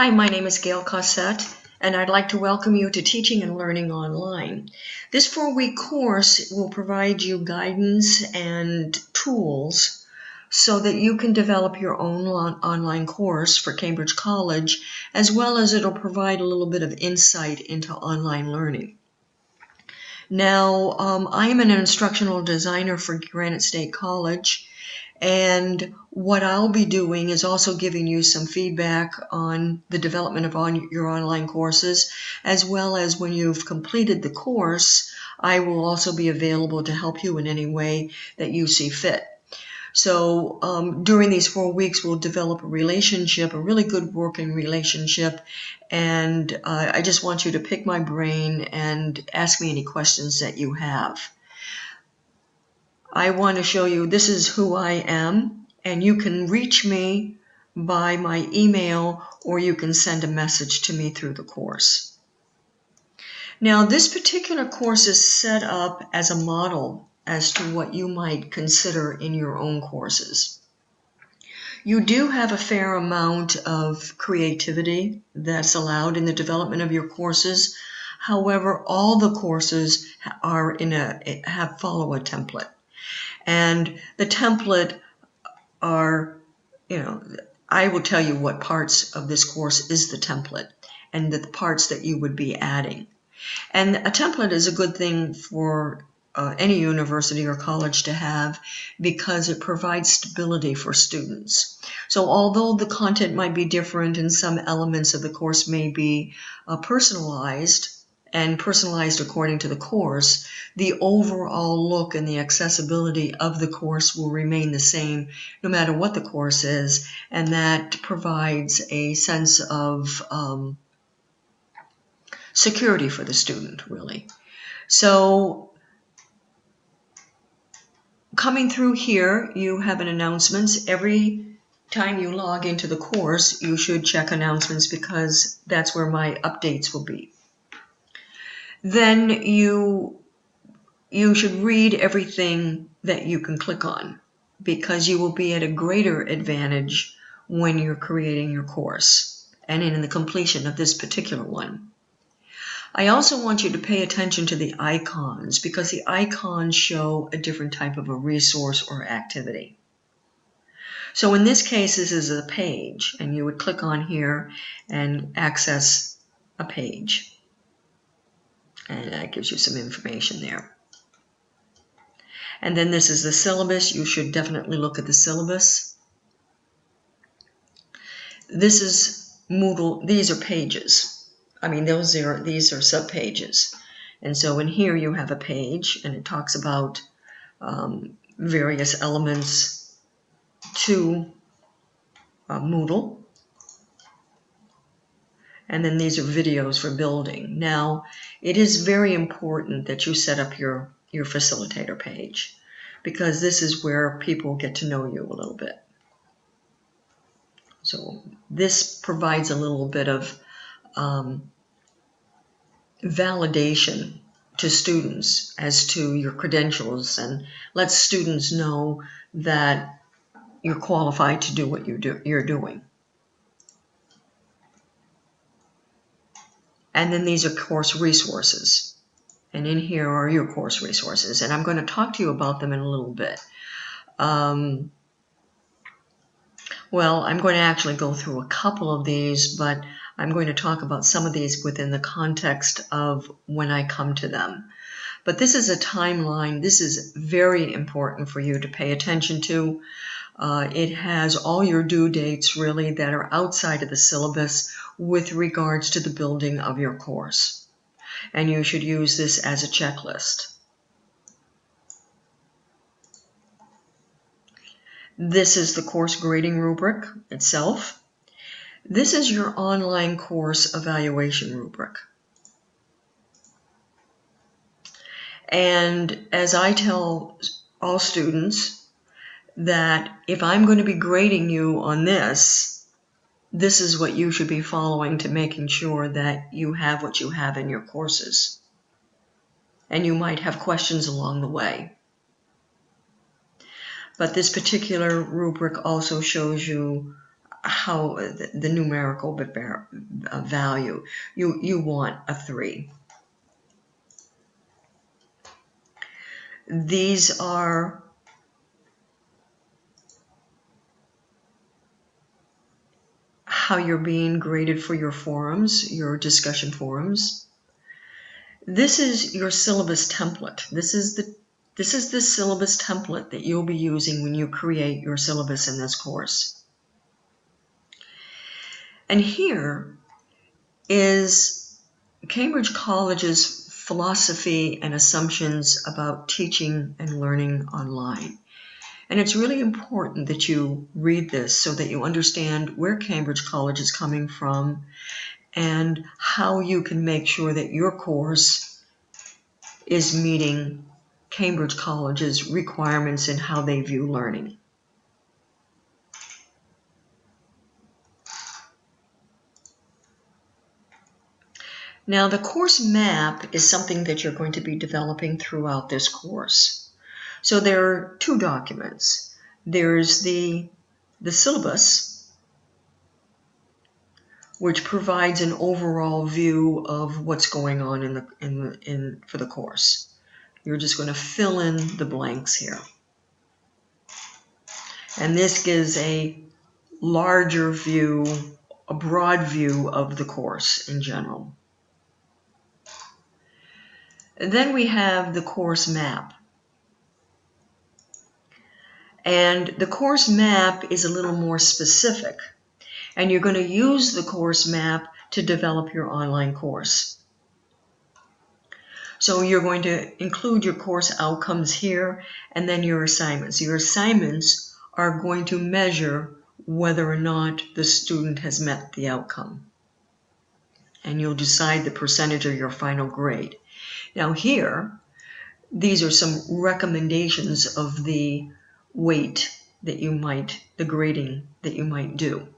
Hi, my name is Gail Cossette, and I'd like to welcome you to Teaching and Learning Online. This 4-week course will provide you guidance and tools so that you can develop your own online course for Cambridge College, as well as it'll provide a little bit of insight into online learning. Now, I am an instructional designer for Granite State College, and what I'll be doing is also giving you some feedback on the development of your online courses, as well as when you've completed the course, I will also be available to help you in any way that you see fit. So during these 4 weeks, we'll develop a relationship, a really good working relationship, and I just want you to pick my brain and ask me any questions that you have. I want to show you this is who I am, and you can reach me by my email, or you can send a message to me through the course. Now, this particular course is set up as a model as to what you might consider in your own courses. You do have a fair amount of creativity that's allowed in the development of your courses. However, all the courses are follow a template. And the template are, I will tell you what parts of this course is the template and the parts that you would be adding. And a template is a good thing for any university or college to have because it provides stability for students. So although the content might be different and some elements of the course may be personalized according to the course, the overall look and the accessibility of the course will remain the same no matter what the course is, and that provides a sense of security for the student, really. So coming through here, you have an announcements. Every time you log into the course, you should check announcements because that's where my updates will be. Then you should read everything that you can click on because you will be at a greater advantage when you're creating your course and in the completion of this particular one. I also want you to pay attention to the icons because the icons show a different type of a resource or activity. So in this case, this is a page, and you would click on here and access a page. And that gives you some information there. And then this is the syllabus. You should definitely look at the syllabus. This is Moodle. These are pages. I mean, these are sub-pages. And so in here you have a page, and it talks about various elements to Moodle. And then these are videos for building. Now, it is very important that you set up your facilitator page because this is where people get to know you a little bit. So this provides a little bit of validation to students as to your credentials and lets students know that you're qualified to do what you're doing. And then these are course resources. And in here are your course resources. And I'm going to talk to you about them in a little bit. Well, I'm going to actually go through a couple of these, but I'm going to talk about some of these within the context of when I come to them. But this is a timeline. This is very important for you to pay attention to. It has all your due dates, really, that are outside of the syllabus with regards to the building of your course. And you should use this as a checklist. This is the course grading rubric itself. This is your online course evaluation rubric. And as I tell all students that if I'm going to be grading you on this, this is what you should be following to making sure that you have what you have in your courses. And you might have questions along the way. But this particular rubric also shows you how the numerical value. You want a 3. These are how you're being graded for your forums, your discussion forums. This is your syllabus template. This is the syllabus template that you'll be using when you create your syllabus in this course. And here is Cambridge College's philosophy and assumptions about teaching and learning online. And it's really important that you read this so that you understand where Cambridge College is coming from and how you can make sure that your course is meeting Cambridge College's requirements in how they view learning. Now, the course map is something that you're going to be developing throughout this course. So there are 2 documents. There's the syllabus, which provides an overall view of what's going on for the course. You're just going to fill in the blanks here. And this gives a larger view, a broad view of the course in general. And then we have the course map. And the course map is a little more specific. And you're going to use the course map to develop your online course. So you're going to include your course outcomes here and then your assignments. Your assignments are going to measure whether or not the student has met the outcome. And you'll decide the percentage of your final grade. Now here, these are some recommendations of the weight that the grading that you might do.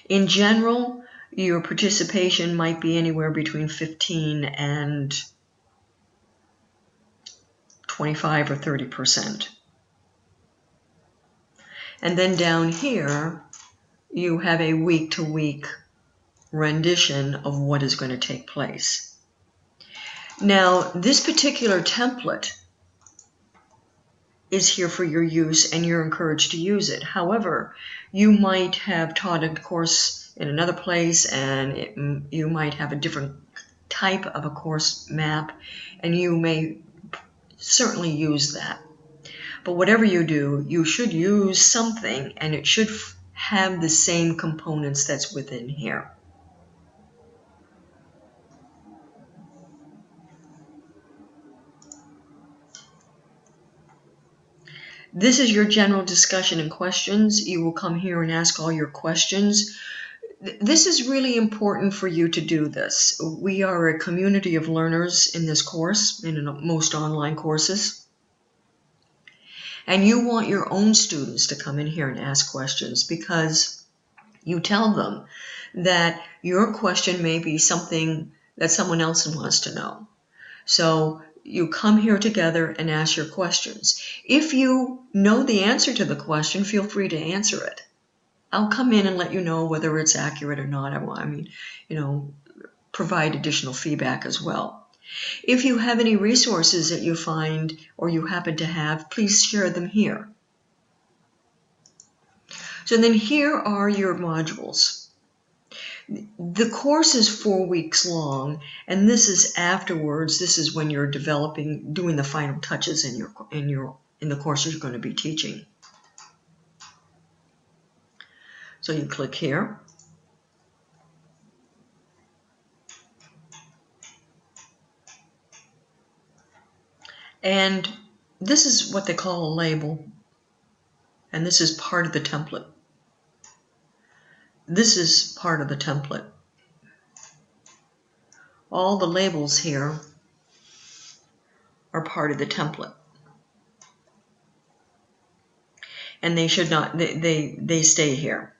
In general, your participation might be anywhere between 15 and 25 or 30%. And then down here, you have a week-to-week rendition of what is going to take place. Now, this particular template is here for your use, and you're encouraged to use it. However, you might have taught a course in another place, and you might have a different type of a course map, and you may certainly use that. But whatever you do, you should use something, and it should have the same components that's within here. This is your general discussion and questions. You will come here and ask all your questions. This is really important for you to do this. We are a community of learners in this course, in most online courses. And you want your own students to come in here and ask questions because you tell them that your question may be something that someone else wants to know. So you come here together and ask your questions. If you know the answer to the question, feel free to answer it. I'll come in and let you know whether it's accurate or not. I mean, provide additional feedback as well. If you have any resources that you find or you happen to have, please share them here. So then here are your modules. The course is 4 weeks long, and this is afterwards. This is when you're doing the final touches in the course you're going to be teaching. So you click here. And this is what they call a label. And this is part of the template. This is part of the template. All the labels here are part of the template. And they should not, they stay here.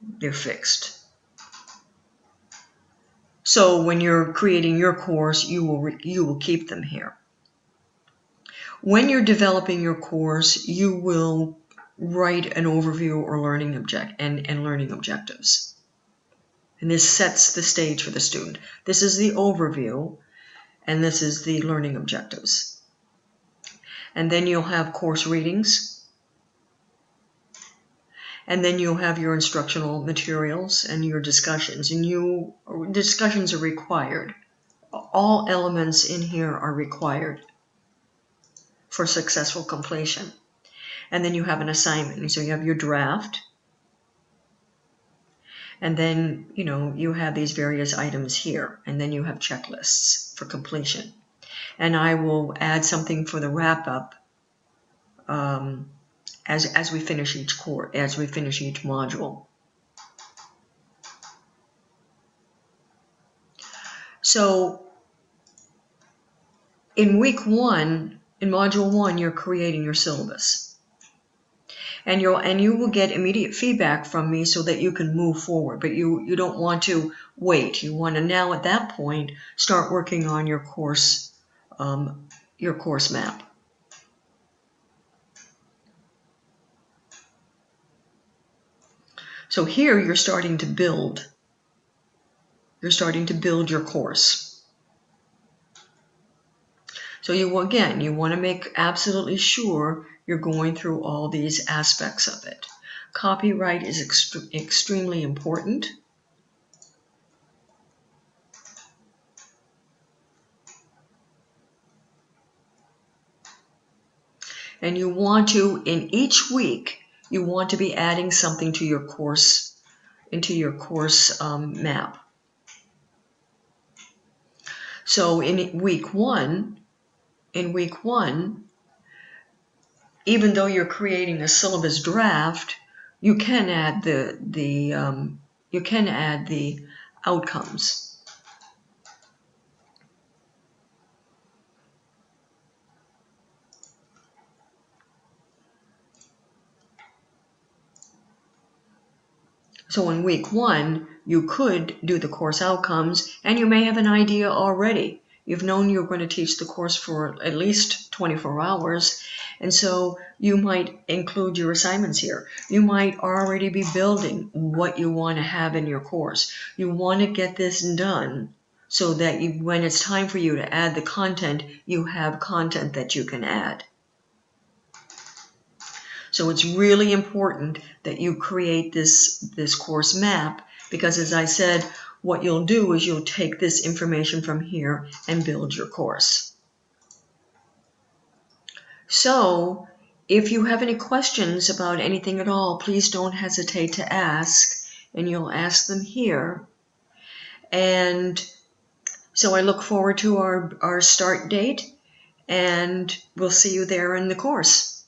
They're fixed. So when you're creating your course, you will keep them here. When you're developing your course, you will write an overview or learning learning objectives. And this sets the stage for the student. This is the overview, and this is the learning objectives. And then you'll have course readings, and then you'll have your instructional materials and your discussions. And discussions are required. All elements in here are required for successful completion. And then you have an assignment. So you have your draft. And then, you have these various items here. And then you have checklists for completion. And I will add something for the wrap-up as we finish each course, as we finish each module. So in week 1, in module 1, you're creating your syllabus. And you will get immediate feedback from me so that you can move forward. But you don't want to wait. You want to now at that point start working on your course map. So here you're starting to build. You're starting to build your course. So you want to make absolutely sure you're going through all these aspects of it. Copyright is extremely important. And you want to, in each week, you want to be adding something to your course, into your course map. So in week one, even though you're creating a syllabus draft, you can add the outcomes. So in week 1, you could do the course outcomes, and you may have an idea already. You've known you're going to teach the course for at least 24 hours, and so you might include your assignments here. You might already be building what you want to have in your course. You want to get this done so that when it's time for you to add the content, you have content that you can add. So it's really important that you create this course map, because as I said, what you'll do is you'll take this information from here and build your course. So if you have any questions about anything at all, please don't hesitate to ask, and you'll ask them here. And so I look forward to our start date, and we'll see you there in the course.